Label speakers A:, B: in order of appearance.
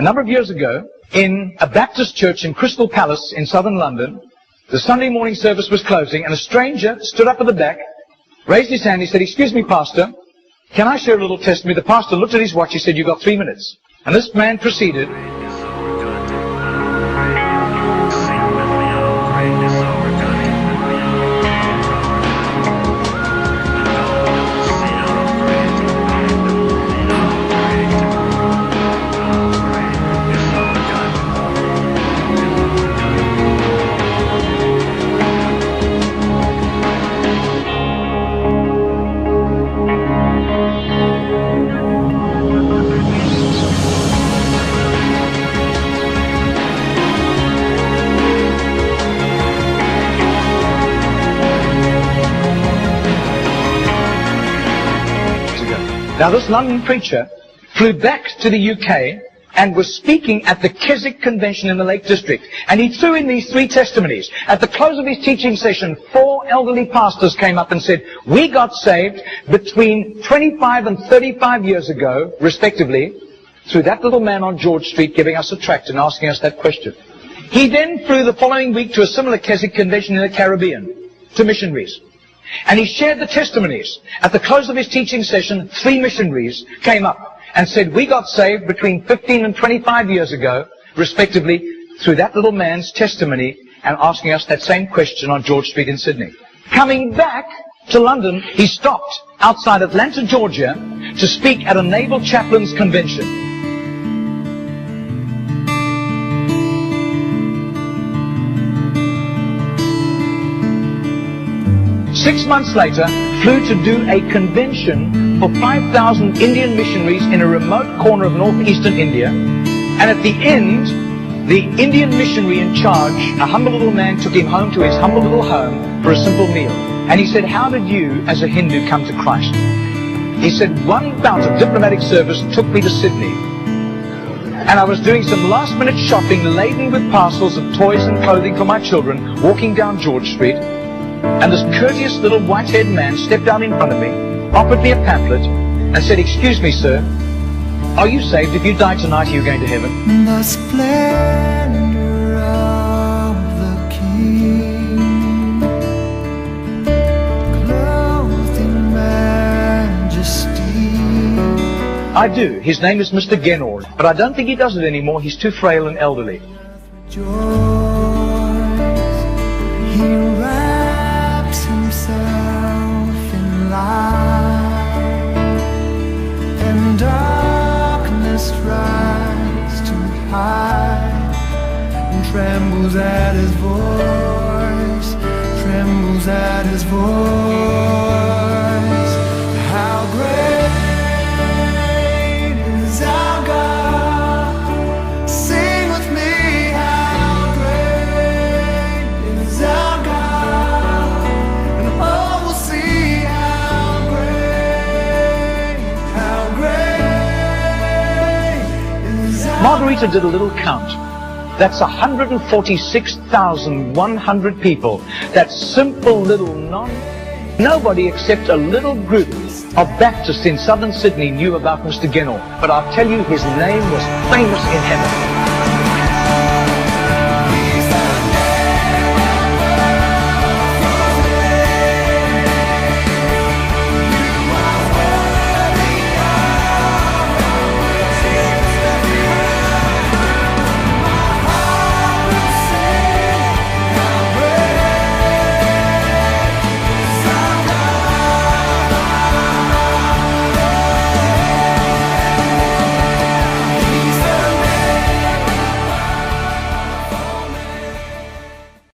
A: number of years ago, in a Baptist church in Crystal Palace in southern London, the Sunday morning service was closing, and a stranger stood up at the back, raised his hand, he said, "Excuse me, Pastor, can I share a little testimony?" The pastor looked at his watch, he said, "You've got 3 minutes." And this man proceeded. Now, this London preacher flew back to the UK and was speaking at the Keswick Convention in the Lake District. And he threw in these 3 testimonies. At the close of his teaching session, 4 elderly pastors came up and said, "We got saved between 25 and 35 years ago, respectively, through that little man on George Street giving us a tract and asking us that question." He then flew the following week to a similar Keswick Convention in the Caribbean, to missionaries. And he shared the testimonies. At the close of his teaching session, 3 missionaries came up and said, "We got saved between 15 and 25 years ago, respectively, through that little man's testimony and asking us that same question on George Street in Sydney." Coming back to London, he stopped outside Atlanta, Georgia, to speak at a naval chaplains convention. 6 months later, flew to do a convention for 5,000 Indian missionaries in a remote corner of northeastern India. And at the end, the Indian missionary in charge, a humble little man, took him home to his humble little home for a simple meal. And he said, "How did you, as a Hindu, come to Christ?" He said, "One bout of diplomatic service took me to Sydney. And I was doing some last-minute shopping laden with parcels of toys and clothing for my children, walking down George Street. And this courteous little white-haired man stepped down in front of me, offered me a pamphlet, and said, 'Excuse me, sir, are you saved? If you die tonight, are you going to heaven?'"
B: The splendor of the King, clothed in majesty.
A: I do. His name is Mr. Genor, but I don't think he does it anymore. He's too frail and elderly.
B: Rejoice, he wraps himself in light, and darkness tries to hide, and trembles at his voice, trembles at his voice. How great is our God? Sing with me, how great is our God? And all will see how great is our God.
A: Margarita did a little count. That's 146,100 people. That simple little nobody except a little group of Baptists in southern Sydney knew about Mr. Genor. But I'll tell you, his name was famous in heaven.